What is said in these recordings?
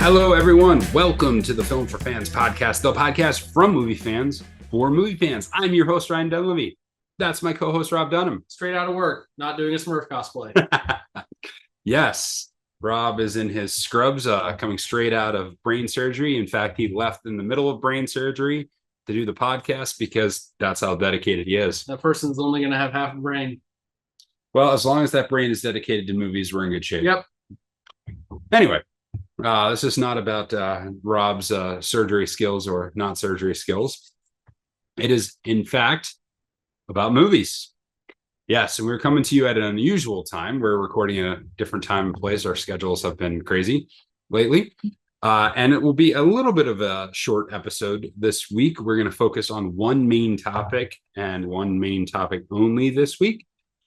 Hello, everyone. Welcome to the Film for Fans podcast, the podcast from movie fans for movie fans. I'm your host, Ryan Dunlevy. That's my co-host, Rob Dunham. Straight out of work, not doing a Smurf cosplay. Yes, Rob is in his scrubs, coming straight out of brain surgery. In fact, he left in the middle of brain surgery to do the podcast because that's how dedicated he is. That person's only going to have half a brain. Well, as long as that brain is dedicated to movies, we're in good shape. Yep. Anyway, this is not about Rob's surgery skills or not surgery skills. It is, in fact, about movies. Yes, and we're coming to you at an unusual time. We're recording in a different time and place. Our schedules have been crazy lately. And it will be a little bit of a short episode this week. We're going to focus on one main topic and one main topic only this week.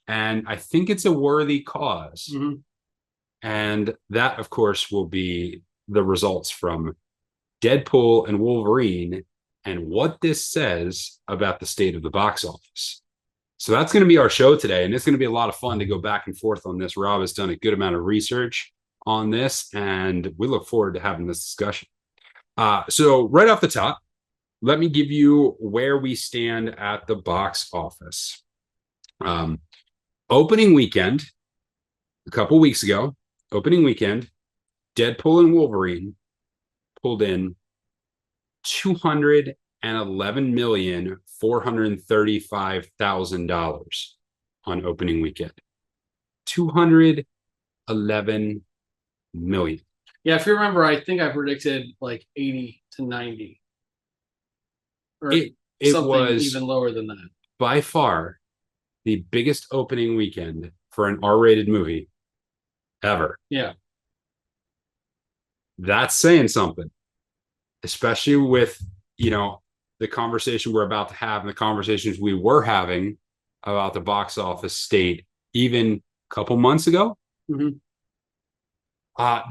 And I think it's a worthy cause. Mm-hmm. And that, of course, will be the results from Deadpool and Wolverine and what this says about the state of the box office. So that's going to be our show today, and it's going to be a lot of fun to go back and forth on this. Rob has done a good amount of research on this, and we look forward to having this discussion. So right off the top, let me give you where we stand at the box office. Opening weekend, a couple weeks ago, Deadpool and Wolverine pulled in $211,435,000 on opening weekend. $211 million. Yeah, if you remember, I think I predicted like 80 to 90. Or it something was even lower than that. By far the biggest opening weekend for an R-rated movie ever. Yeah. That's saying something, especially with, the conversation we're about to have and the conversations we were having about the box office state even a couple months ago. Mm-hmm.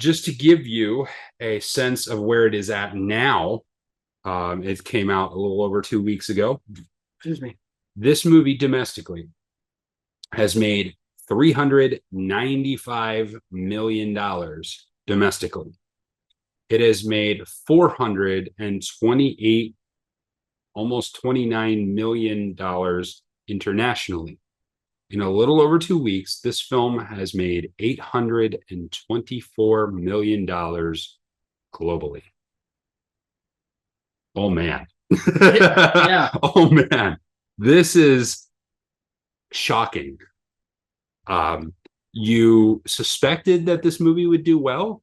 Just to give you a sense of where it is at now, it came out a little over 2 weeks ago. Excuse me. This movie domestically has made $395 million domestically. It has made 428, almost $29 million internationally. In a little over 2 weeks, this film has made $824 million globally. Oh, man. Yeah. Oh, man. This is shocking. You suspected that this movie would do well?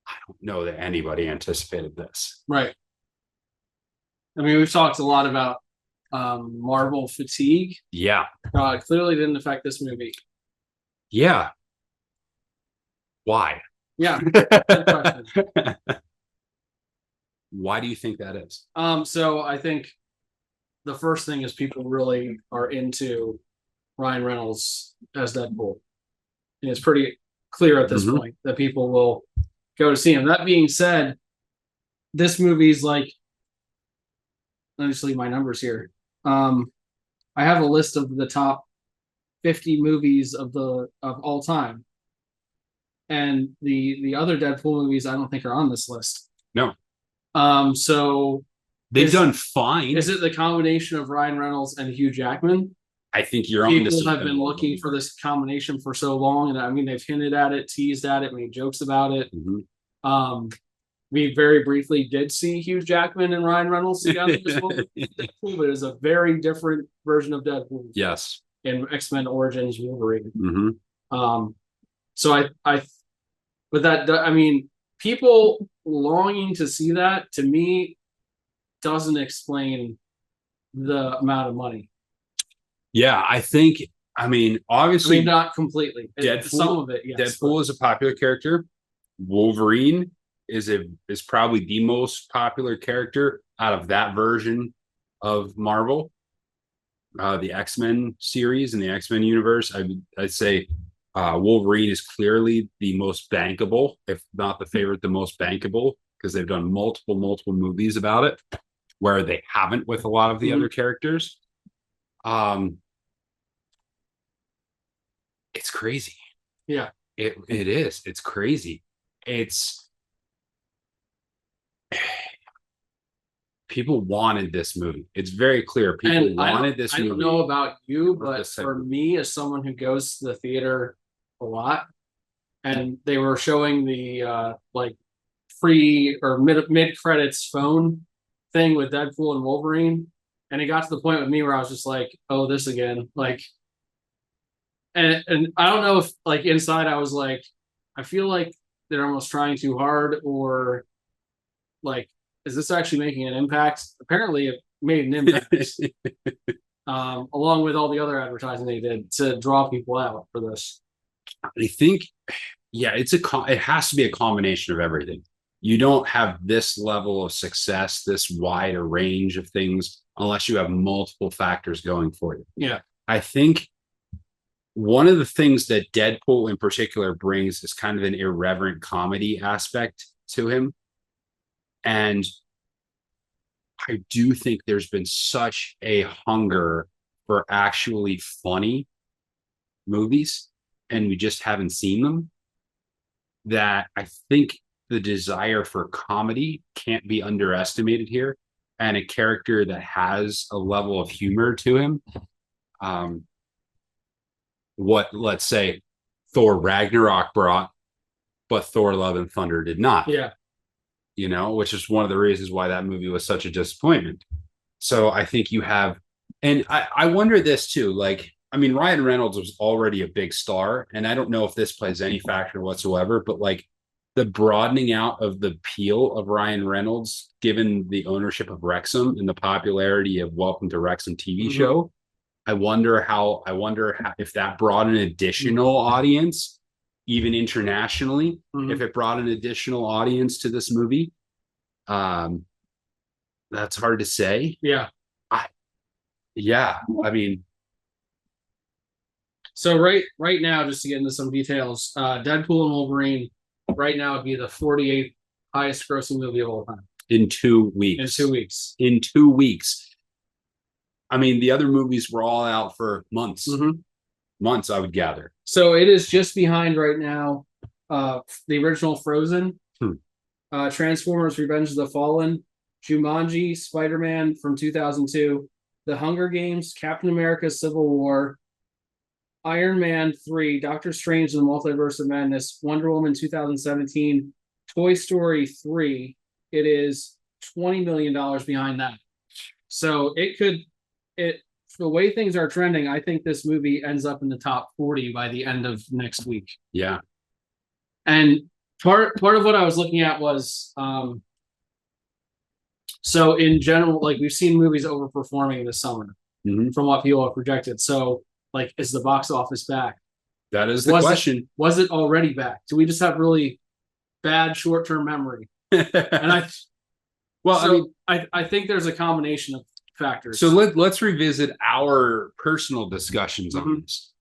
I don't know that anybody anticipated this. Right. I mean, we've talked a lot about Marvel fatigue. Yeah. Clearly didn't affect this movie. Yeah. Why? Yeah. Good question. Why do you think that is? So I think the first thing is people really are into Ryan Reynolds as Deadpool. And it's pretty clear at this point that people will go to see him. That being said, this movie's like, let me just leave my numbers here. I have a list of the top 50 movies of all time. And the other Deadpool movies I don't think are on this list. No. So they've done fine. Is it the combination of Ryan Reynolds and Hugh Jackman? I think you're on. People have been looking for this combination for so long, and I mean they've hinted at it, teased at it, made jokes about it. Mm-hmm. We very briefly did see Hugh Jackman and Ryan Reynolds together this movie. Deadpool, but it is a very different version of Deadpool. Yes. In X-Men Origins Wolverine. Mm-hmm. So but that, I mean, people longing to see that to me doesn't explain the amount of money. Yeah, obviously, not completely. Some of it, yes. Deadpool is a popular character. Wolverine is probably the most popular character out of that version of Marvel, the X-Men series and the X-Men universe. I'd say Wolverine is clearly the most bankable, if not the favorite, the most bankable, because they've done multiple movies about it, where they haven't with a lot of the other characters. It's crazy. Yeah. It is. It's crazy. people wanted this movie. It's very clear people wanted this movie. I don't know about you, but for me, as someone who goes to the theater a lot, and they were showing the like free or mid credits phone thing with Deadpool and Wolverine, and it got to the point with me where I was just like, "Oh, this again!" Like, and I don't know if like inside I was like, I feel like they're almost trying too hard, or like, is this actually making an impact? Apparently, it made an impact. Along with all the other advertising they did to draw people out for this. I think, yeah, it has to be a combination of everything. You don't have this level of success, this wide a range of things, unless you have multiple factors going for you. Yeah. I think one of the things that Deadpool in particular brings is kind of an irreverent comedy aspect to him. And I do think there's been such a hunger for actually funny movies, and we just haven't seen them, that I think the desire for comedy can't be underestimated here. And a character that has a level of humor to him, what, let's say, Thor Ragnarok brought, but Thor Love and Thunder did not. Yeah. You know, which is one of the reasons why that movie was such a disappointment. So I think you have, and I wonder this too, like, I mean, Ryan Reynolds was already a big star, and I don't know if this plays any factor whatsoever, but like the broadening out of the appeal of Ryan Reynolds, given the ownership of Wrexham and the popularity of Welcome to Wrexham TV show, I wonder if that brought an additional audience, even internationally, if it brought an additional audience to this movie. That's hard to say. Yeah. I mean, so right now, just to get into some details, Deadpool and Wolverine right now would be the 48th highest grossing movie of all time. In 2 weeks. In 2 weeks. I mean, the other movies were all out for months. Months, I would gather. So it is just behind right now the original Frozen, Transformers Revenge of the Fallen, Jumanji, Spider-Man from 2002, The Hunger Games, Captain America Civil War, Iron Man 3, Doctor Strange and the Multiverse of Madness, Wonder Woman 2017, Toy Story 3. It is $20 million behind that. So the way things are trending, I think this movie ends up in the top 40 by the end of next week. Yeah. And part of what I was looking at was, so in general, like we've seen movies overperforming this summer from what people have projected. So like, is the box office back? That is the question. Was it already back? Do we just have really bad short-term memory? And I think there's a combination of factors. So let's revisit our personal discussions on this.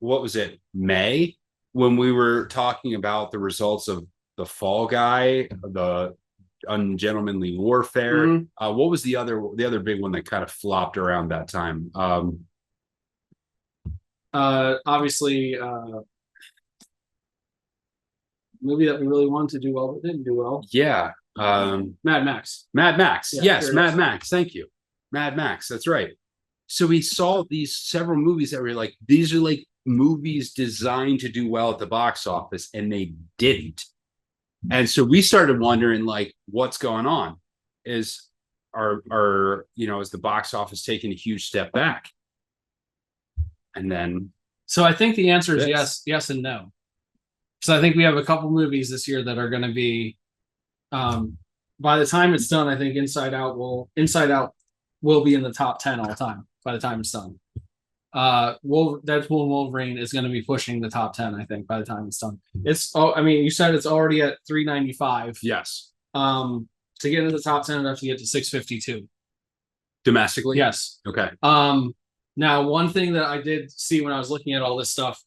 What was it, May, when we were talking about the results of The Fall Guy, the Ungentlemanly Warfare? What was the other big one that kind of flopped around that time? Obviously, movie that we really wanted to do well but didn't do well. Yeah. Mad Max. Yeah, yes, Mad Max. Thank you. Mad Max. That's right. So we saw these several movies that were like, these are like movies designed to do well at the box office, and they didn't. And so we started wondering, like, what's going on? Is the box office taking a huge step back? And then, so I think the answer is yes and no. So I think we have a couple movies this year that are going to be, by the time it's done, I think Inside Out will be in the top 10 all time by the time it's done. Deadpool and Wolverine is going to be pushing the top 10, I think, by the time it's done. You said it's already at 395. Yes. To get into the top 10, I'd have to get to 652. Domestically? Yes. Okay. Now, one thing that I did see when I was looking at all this stuff,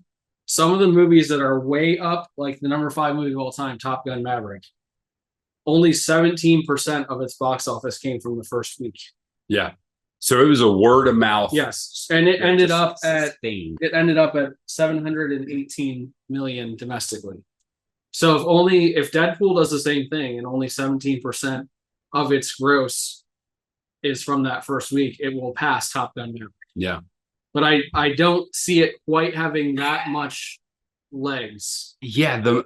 some of the movies that are way up, like the number 5 movie of all time, Top Gun Maverick, only 17% of its box office came from the first week. Yeah. So it was a word of mouth. Yes. And it ended up at 718 million domestically. So if Deadpool does the same thing and only 17% of its gross is from that first week, it will pass Top Gun Maverick. Yeah. But I don't see it quite having that much legs. Yeah,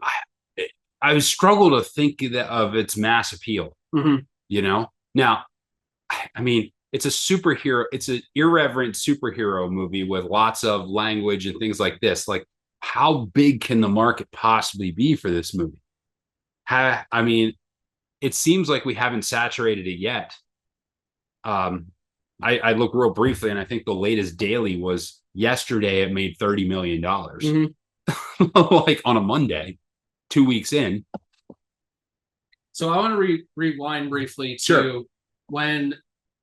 I struggle to think of its mass appeal. Mm-hmm. You know, now, I mean, it's a superhero, it's an irreverent superhero movie with lots of language and things like this. Like, how big can the market possibly be for this movie? I mean, it seems like we haven't saturated it yet. I look real briefly, and I think the latest daily was yesterday. It made $30 million, like on a Monday, 2 weeks in. So I want to rewind briefly to Sure. when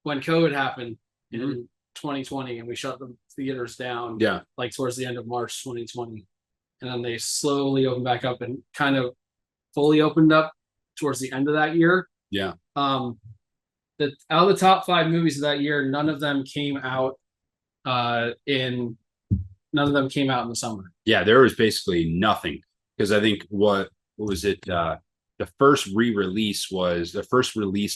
COVID happened in 2020, and we shut the theaters down. Yeah, like towards the end of March 2020, and then they slowly opened back up and kind of fully opened up towards the end of that year. yeah. Out of the top 5 movies of that year, none of them came out in the summer. Yeah, there was basically nothing, because I think what was it? The first release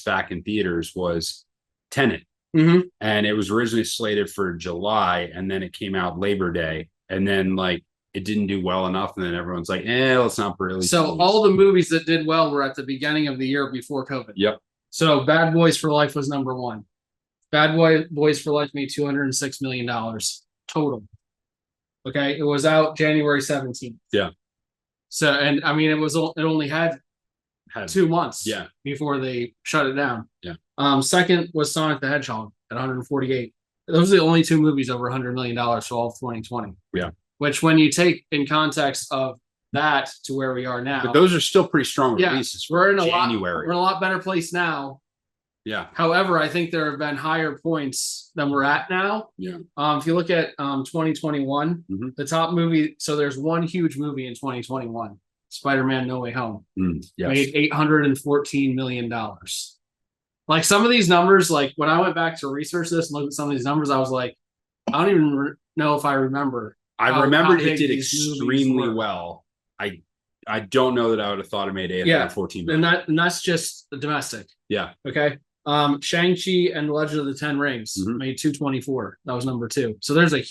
back in theaters was Tenet, and it was originally slated for July, and then it came out Labor Day, and then like it didn't do well enough, and then everyone's like, let's not release. So all the movies that did well were at the beginning of the year before COVID. Yep. So Bad Boys for Life was number 1. Bad Boys for Life made $206 million total. Okay, it was out January 17th. Yeah. So, and I mean, it only had 2 months. Before they shut it down. Yeah. Second was Sonic the Hedgehog at 148. Those are the only 2 movies over $100 million for all of 2020. Yeah. Which, when you take in context of that to where we are now, but those are still pretty strong releases. We're in January. We're in a lot better place now. Yeah. However, I think there have been higher points than we're at now. Yeah. If you look at 2021, the top movie. So there's one huge movie in 2021, Spider-Man: No Way Home, made $814 million. Like, some of these numbers, like when I went back to research this and look at some of these numbers, I was like, I don't even know if I remember. I remembered it did extremely well. I don't know that I would have thought it made $814 million. And that's just the domestic. Yeah. Okay. Shang-Chi and the Legend of the Ten Rings made $224. That was number 2. So there's a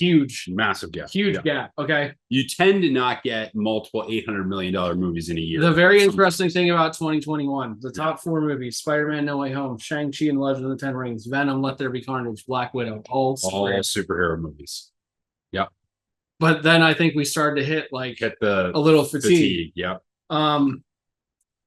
massive gap. Gap. Okay. You tend to not get multiple $800 million movies in a year. The very interesting thing about 2021, the top 4 movies: Spider-Man: No Way Home, Shang-Chi and the Legend of the Ten Rings, Venom, Let There Be Carnage, Black Widow, all superhero movies. Yep. But then I think we started to hit a little fatigue. Yep.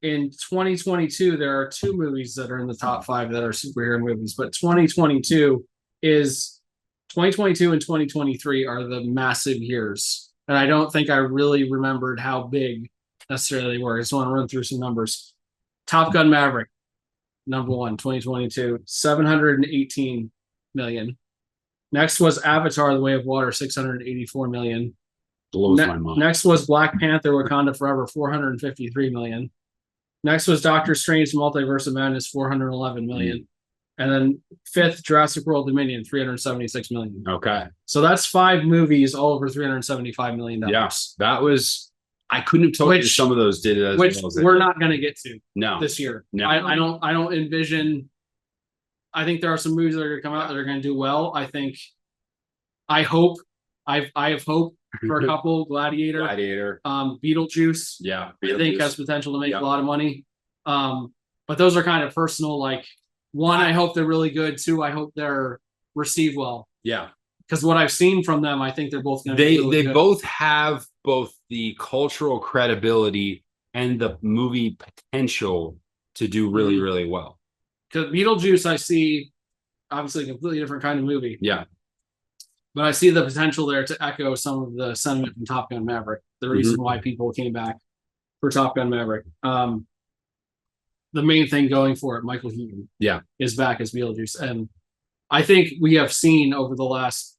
In 2022, there are 2 movies that are in the top 5 that are superhero movies, but 2022 and 2023 are the massive years. And I don't think I really remembered how big necessarily they were. I just want to run through some numbers. Top Gun Maverick, number 1, 2022, $718 million. Next was Avatar: The Way of Water, $684 million. Blows my mind. Next was Black Panther: Wakanda Forever, $453 million. Next was Doctor Strange: Multiverse of Madness, $411 million. And then 5th, Jurassic World Dominion, $376 million. Okay. So that's 5 movies, all over $375 million. Yes, that was. I couldn't have told you some of those did it as which well as we're not going to get to this year. No. I don't envision. I think there are some movies that are going to come out that are going to do well. I have hope for a couple. Gladiator. Beetlejuice. Yeah. I think has potential to make a lot of money. But those are kind of personal. Like, 1, I hope they're really good. 2, I hope they're received well. Yeah. Because what I've seen from them, I think they're both going to be really they good. both have both the cultural credibility and the movie potential to do really, really well. Because Beetlejuice, I see obviously a completely different kind of movie. Yeah. But I see the potential there to echo some of the sentiment from Top Gun Maverick, the reason why people came back for Top Gun Maverick. The main thing going for it, Michael Keaton, is back as Beetlejuice. And I think we have seen over the last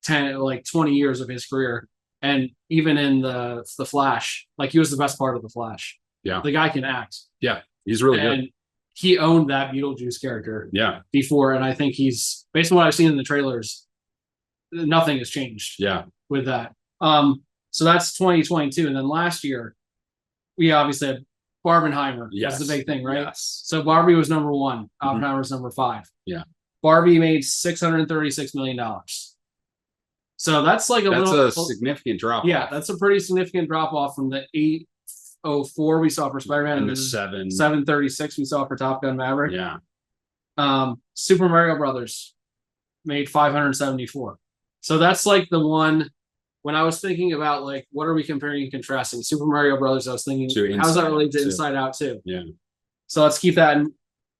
20 years of his career, and even in the Flash, like, he was the best part of the Flash. Yeah. The guy can act. Yeah. He's really good. He owned that Beetlejuice character before, and I think he's, based on what I've seen in the trailers, nothing has changed with that. So that's 2022. And then last year, we obviously had Barbenheimer. Yes. Was the big thing, right? Yes. So Barbie was number 1. Mhm. Oppenheimer was number 5. Yeah. Barbie made $636 million. So that's like a significant drop. Yeah, off. that's a pretty significant drop off from the 804 we saw for Spider-Man and the 736 we saw for Top Gun Maverick. Yeah. Super Mario Brothers made 574. So that's like the one when I was thinking about like what are we comparing and contrasting? Super Mario Brothers, I was thinking how does that relate to Inside Out too? Yeah. So let's keep that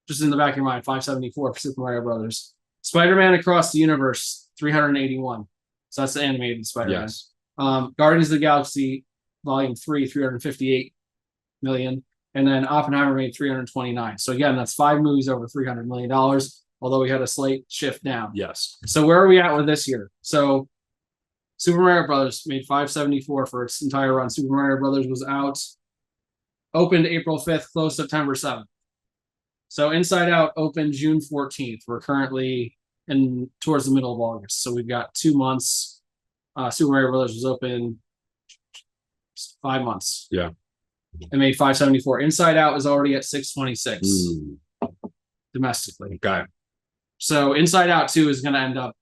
just in the back of your mind. 574 for Super Mario Brothers. Spider-Man Across the Universe, 381. So that's the animated Spider-Man. Yes. Guardians of the Galaxy Volume 3, 358 million. And then Oppenheimer made 329. So again, that's 5 movies over $300 million, although we had a slight shift down. Yes. So where are we at with this year? So Super Mario Brothers made 574 for its entire run. Super Mario Brothers was out, opened April 5th, closed September 7th. So Inside Out opened June 14th. We're currently towards the middle of August. So we've got 2 months. Super Mario Brothers was open 5 months. Yeah. It made 574. Inside Out is already at 626 domestically. Okay. So Inside Out 2 is going to end up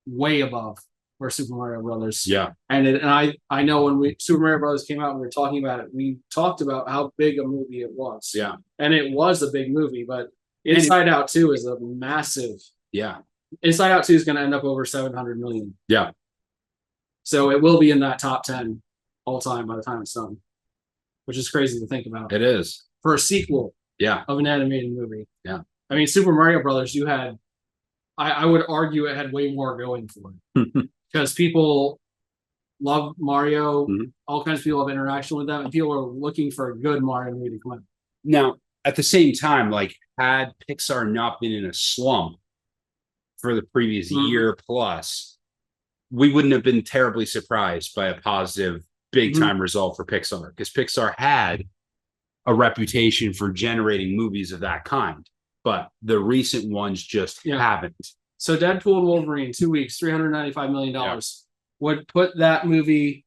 way above where Super Mario Brothers. Yeah. And I know when Super Mario Brothers came out and we were talking about it, we talked about how big a movie it was. Yeah. And it was a big movie, but Inside Out 2 is a massive. Yeah. Inside Out 2 is going to end up over 700 million. Yeah. So it will be in that top 10 all time by the time it's done, which is crazy to think about. It is. For a sequel Yeah. of an animated movie. Yeah. I mean, Super Mario Brothers, you had, I would argue it had way more going for it. Because people love Mario, all kinds of people have interaction with them, and people are looking for a good Mario movie to come out. Now, at the same time, like, had Pixar not been in a slump for the previous year plus, we wouldn't have been terribly surprised by a positive big time result for Pixar, because Pixar had a reputation for generating movies of that kind, but the recent ones just haven't. So Deadpool and Wolverine, 2 weeks, $395 million, would put that movie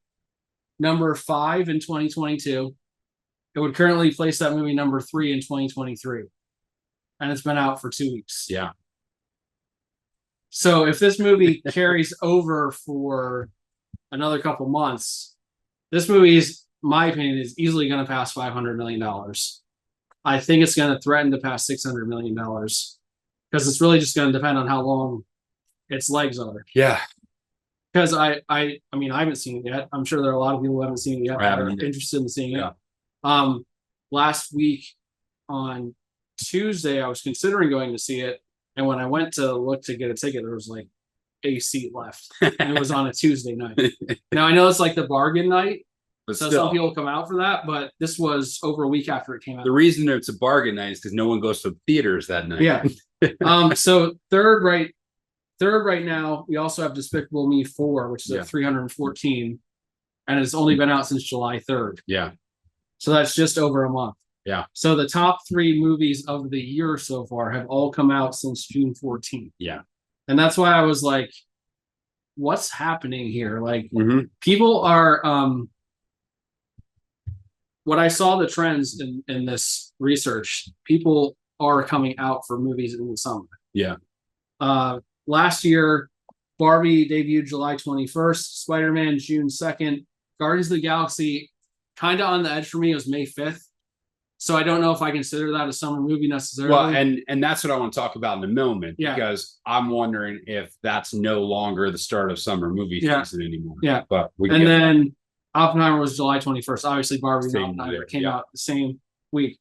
number 5 in 2022. It would currently place that movie number 3 in 2023. And it's been out for 2 weeks. Yeah. So if this movie carries over for another couple months, this movie is, my opinion, is easily going to pass $500 million. I think it's going to threaten to pass $600 million because it's really just going to depend on how long its legs are. Yeah. Because I mean, I haven't seen it yet. I'm sure there are a lot of people who haven't seen it yet that are interested in seeing it. Last week on Tuesday, I was considering going to see it. And when I went to look to get a ticket, there was like a seat left. And it was on a Tuesday night. Now, I know it's like the bargain night. But so still, some people come out for that, but this was over a week after it came out. The reason it's a bargain night is because no one goes to theaters that night. Yeah. So third right now, we also have Despicable Me 4, which is at 314, and it's only been out since July 3rd. Yeah. So that's just over a month. Yeah. So the top 3 movies of the year so far have all come out since June 14th. Yeah. And that's why I was like, what's happening here? Like, people are what I saw the trends in this research, people are coming out for movies in the summer. Yeah. Last year, Barbie debuted July 21st, Spider-Man June 2nd, Guardians of the Galaxy, kind of on the edge for me, it was May 5th. So I don't know if I consider that a summer movie necessarily. Well, and that's what I want to talk about in a moment, because I'm wondering if that's no longer the start of summer movie season anymore. Yeah. But then Oppenheimer was July 21st. Obviously, Barbie and Oppenheimer came out the same week.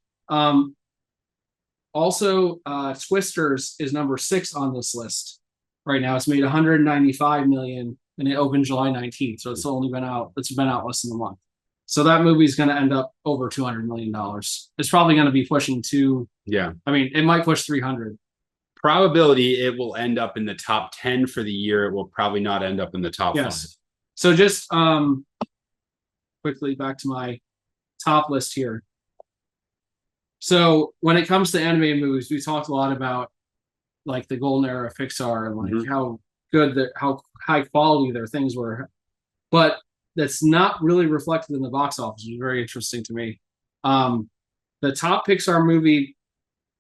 Also, Twisters is number 6 on this list right now. It's made 195 million, and it opened July 19th. So it's only been out. It's been out less than a month. So that movie is going to end up over $200 million. It's probably going to be pushing to. Yeah. I mean, it might push 300. Probability it will end up in the top 10 for the year. It will probably not end up in the top 5. So just quickly back to my top list here. So when it comes to animated movies, we talked a lot about like the golden era of Pixar and like how good, how high quality their things were, but that's not really reflected in the box office, which is very interesting to me. The top Pixar movie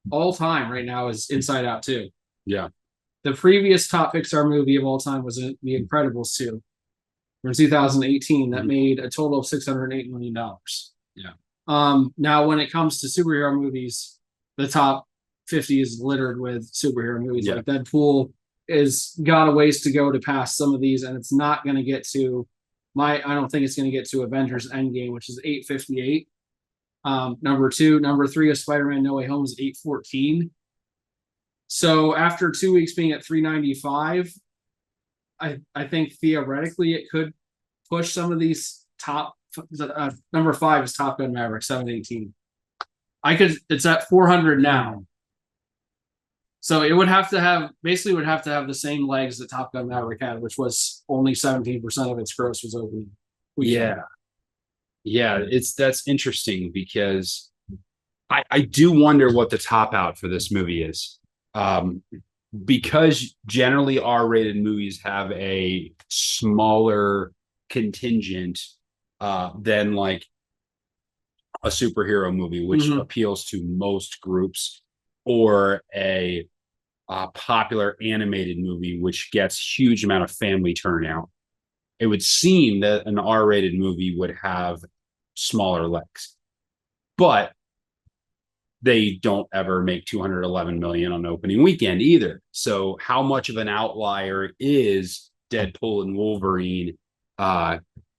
all time right now is Inside Out 2. Yeah. The previous top Pixar movie of all time was The Incredibles 2 from 2018 that made a total of $608 million. Yeah. Now, when it comes to superhero movies, the top 50 is littered with superhero movies. Like Deadpool is got a ways to go to pass some of these, and it's not going to get to I don't think it's going to get to Avengers Endgame, which is 858. Number 2, number 3 is Spider-Man No Way Home is 814. So after 2 weeks being at 395, I think theoretically it could push some of these top. Number 5 is Top Gun Maverick 718. It's at 400 now. So it would have to have the same legs that Top Gun Maverick had, which was only 17% of its gross was opening weekend. Yeah, that's interesting because I do wonder what the top out for this movie is. Because generally R-rated movies have a smaller contingent than like a superhero movie, which appeals to most groups, or a popular animated movie, which gets huge amount of family turnout. It would seem that an R-rated movie would have smaller legs, but they don't ever make 211 million on opening weekend either. So how much of an outlier is Deadpool and Wolverine,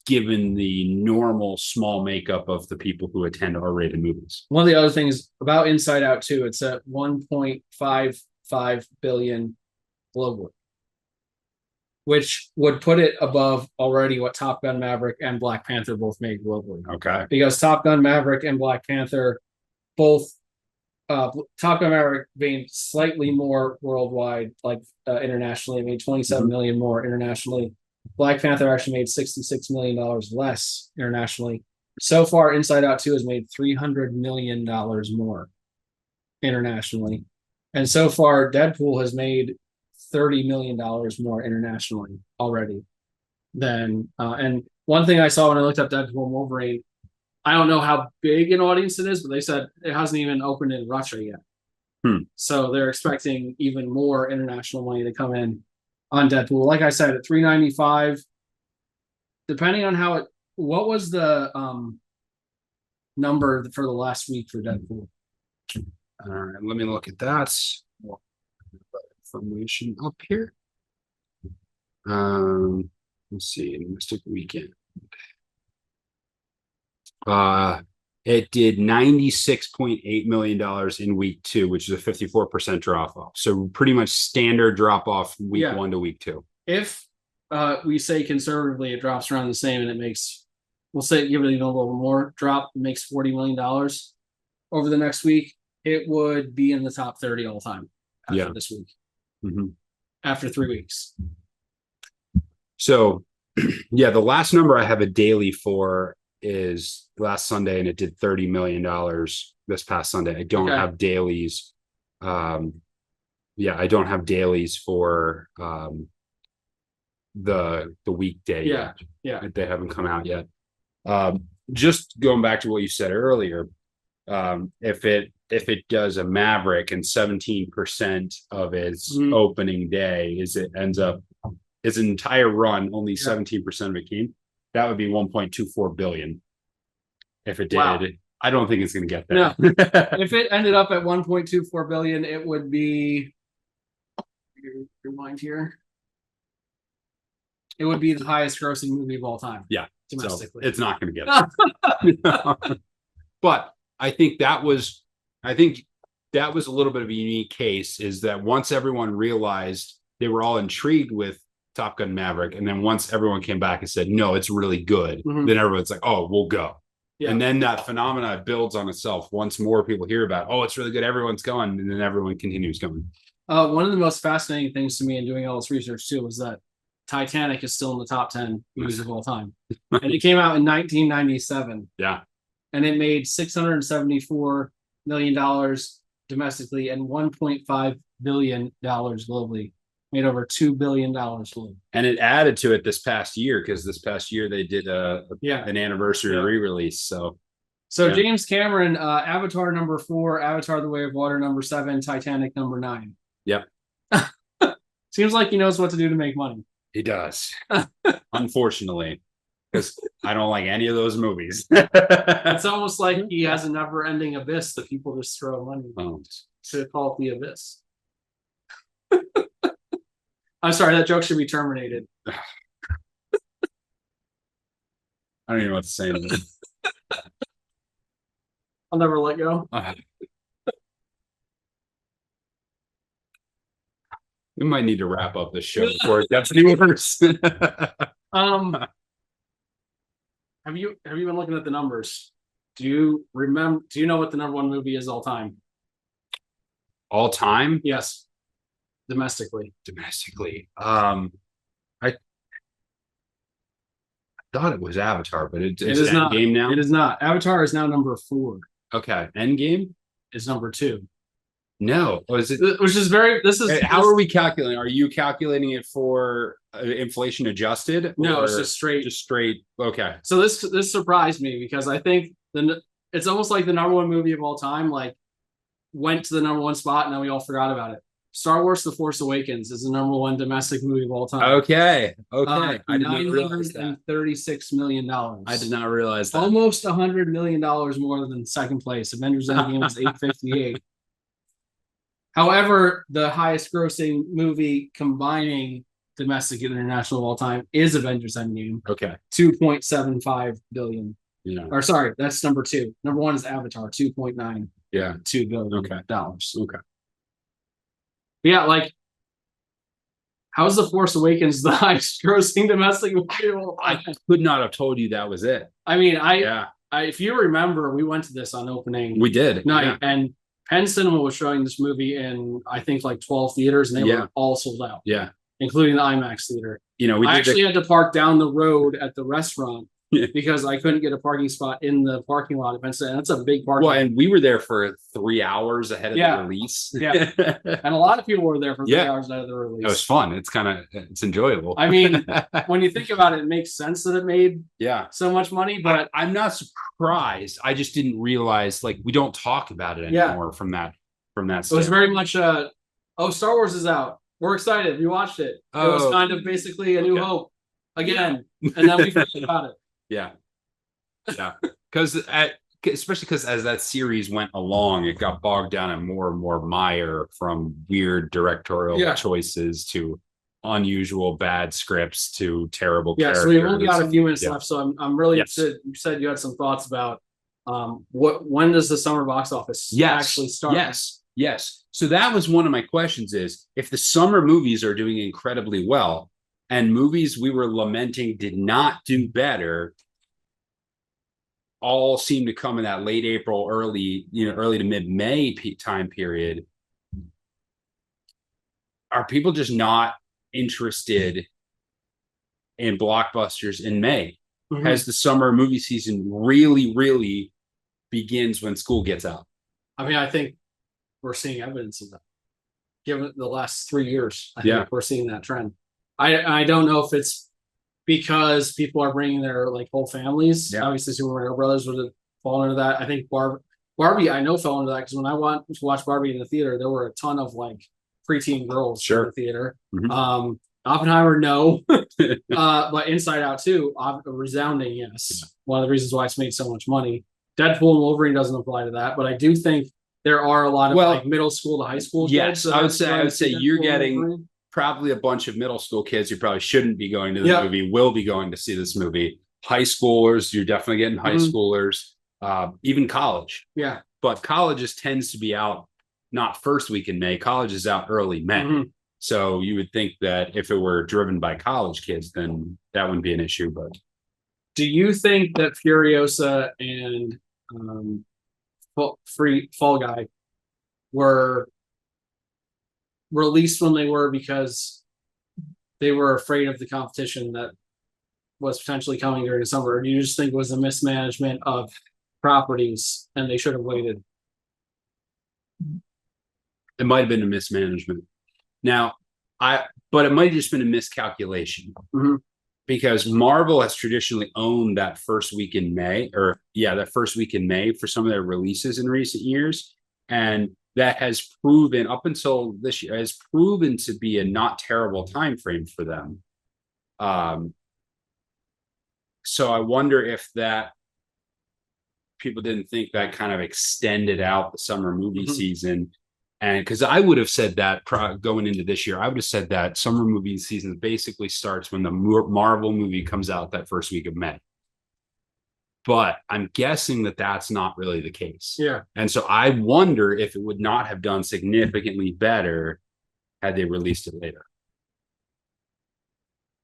given the normal small makeup of the people who attend R-rated movies? One of the other things about Inside Out 2, it's at 1.55 billion globally, which would put it above already what Top Gun Maverick and Black Panther both made globally. Okay. Because Top Gun Maverick and Black Panther both, Top Gun Maverick made slightly more worldwide, like internationally. It made 27 million more internationally. Black Panther actually made $66 million less internationally. So far, Inside Out 2 has made $300 million more internationally. And so far, Deadpool has made $30 million more internationally already than and one thing I saw when I looked up Deadpool and Wolverine, I don't know how big an audience it is, but they said it hasn't even opened in Russia yet. So they're expecting even more international money to come in on Deadpool. Like I said, at 395, depending on how what was the number for the last week for Deadpool? All right, let me look at that information up here. Let's see, Mystic Weekend. It did $96.8 million in week 2, which is a 54% drop off. So pretty much standard drop off week 1 to week 2. If we say conservatively it drops around the same and it makes, we'll say give it a little more drop, it makes $40 million over the next week, it would be in the top 30 all time after this week. After 3 weeks. So the last number I have a daily for is last Sunday, and it did $30 million this past Sunday. I don't have dailies. I don't have dailies for the weekday yet. They haven't come out yet. Just going back to what you said earlier, if it does a Maverick and 17% of its opening day is it ends up its entire run, only 17% of it came, that would be 1.24 billion. If it did, I don't think it's going to get there. No. If it ended up at 1.24 billion, it would be, rewind here. It would be the highest grossing movie of all time. Yeah. Domestically. So it's not going to get there. But I think that was a little bit of a unique case, is that once everyone realized, they were all intrigued with Top Gun Maverick, and then once everyone came back and said, no, it's really good, then everyone's like, oh, we'll go. And then that phenomena builds on itself. Once more people hear about, oh, it's really good, everyone's going, and then everyone continues going. One of the most fascinating things to me in doing all this research too was that Titanic is still in the top 10 movies of all time. And it came out in 1997. Yeah. And it made $674 million domestically and $1.5 billion globally. Made over $2 billion globally. And it added to it this past year, because this past year they did an anniversary re-release. So So Yeah. James Cameron, Avatar number 4, Avatar: The Way of Water number 7, Titanic number 9. Yep. Seems like he knows what to do to make money. He does. Unfortunately, because I don't like any of those movies. It's almost like he has a never-ending abyss that people just throw money to call it the abyss. I'm sorry, that joke should be terminated. I don't even know what to say anymore. I'll never let go. We might need to wrap up this show before it gets any worse. Have you been looking at the numbers? Do you know what the number 1 movie is all time? All time? Yes. Domestically. I thought it was Avatar, but it's it is not Endgame now. It is not. Avatar is now number 4. Okay. Endgame is number 2. No. Was it? Which is very. How are we calculating? Are you calculating it for inflation adjusted? No, it's just straight. Just straight. Okay. So this surprised me because I think it's almost like the number 1 movie of all time, like went to the number 1 spot and then we all forgot about it. Star Wars: The Force Awakens is the number 1 domestic movie of all time. Okay. I did not realize that. $936 million. I did not realize that. Almost $100 million more than second place. Avengers Endgame was 858. However, the highest grossing movie combining domestic and international of all time is Avengers Endgame. Okay. 2.75 billion. Yeah. Or sorry, that's number 2. Number 1 is Avatar, 2.9. Yeah. $2 billion. Okay. Okay. Yeah, like, how's The Force Awakens the highest grossing domestic movie? I could not have told you that was it. I mean, if you remember, we went to this on opening. We did. Night, and Penn Cinema was showing this movie in, I think, like 12 theaters, and they were all sold out. Yeah. Including the IMAX theater. I actually had to park down the road at the restaurant because I couldn't get a parking spot in the parking lot of Penn Cinema. That's a big parking lot. And we were there for 3 hours ahead of the release. Yeah. And a lot of people were there for 3 hours ahead of the release. It was fun. It's enjoyable. I mean, when you think about it, it makes sense that it made so much money, but I'm not surprised. I just didn't realize, like, we don't talk about it anymore from that It was very much Star Wars is out. We're excited. We watched it. It was kind of basically A New Hope again. And then we forgot about it. Yeah. Because especially because as that series went along, it got bogged down in more and more mire, from weird directorial choices to unusual bad scripts to terrible characters. So we've only got a few minutes left. So I'm really interested. You said you had some thoughts about when does the summer box office actually start? Yes. So that was one of my questions, is if the summer movies are doing incredibly well and movies we were lamenting did not do better all seem to come in that late April, early to mid-May time period, are people just not interested in blockbusters in May? Mm-hmm. As the summer movie season really, really begins when school gets out? I mean, I think we're seeing evidence of that. Given the last 3 years, I think we're seeing that trend. I don't know if it's because people are bringing their whole families. Obviously, Super Mario Brothers would have fallen into that. I think Barbie, I know, fell into that because when I went to watch Barbie in the theater, there were a ton of preteen girls in the theater. Mm-hmm. Oppenheimer, no, but Inside Out 2, a resounding yes. One of the reasons why it's made so much money. Deadpool and Wolverine doesn't apply to that, but I do think there are a lot of middle school to high school kids. I would say you're getting probably a bunch of middle school kids who probably shouldn't be going to the movie will be going to see this movie. High schoolers, you're definitely getting high schoolers, even college. Yeah. But colleges tends to be out not first week in May. College is out early May. Mm-hmm. So you would think that if it were driven by college kids, then that wouldn't be an issue. But do you think that Furiosa and Fall Guy were released when they were because they were afraid of the competition that was potentially coming during the summer? Or do you just think it was a mismanagement of properties and they should have waited? It might have been a mismanagement. Now, but it might have just been a miscalculation. Mm-hmm. because Marvel has traditionally owned that first week in May, that first week in May for some of their releases in recent years. And that has proven up until this year has proven to be a not terrible time frame for them. So I wonder if that people didn't think that kind of extended out the summer movie season. And because I would have said that going into this year, I would have said that summer movie season basically starts when the Marvel movie comes out that first week of May. But I'm guessing that that's not really the case. Yeah. And so I wonder if it would not have done significantly better had they released it later.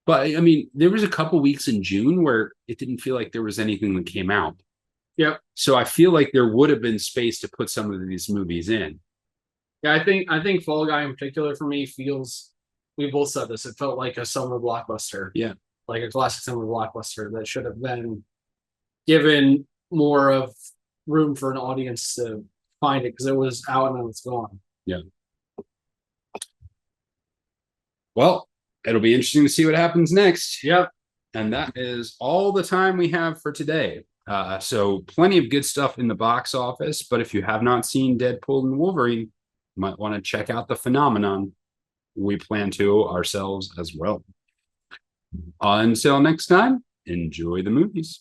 But I mean, there was a couple weeks in June where it didn't feel like there was anything that came out. Yep. So I feel like there would have been space to put some of these movies in. Yeah, I think Fall Guy in particular for me feels, we both said this, it felt like a summer blockbuster. Yeah. Like a classic summer blockbuster that should have been given more of room for an audience to find it because it was out and then it's gone. Yeah. Well, it'll be interesting to see what happens next. Yep. And that is all the time we have for today. So plenty of good stuff in the box office, but if you have not seen Deadpool and Wolverine, you might want to check out the phenomenon. We plan to ourselves as well. Until next time, enjoy the movies.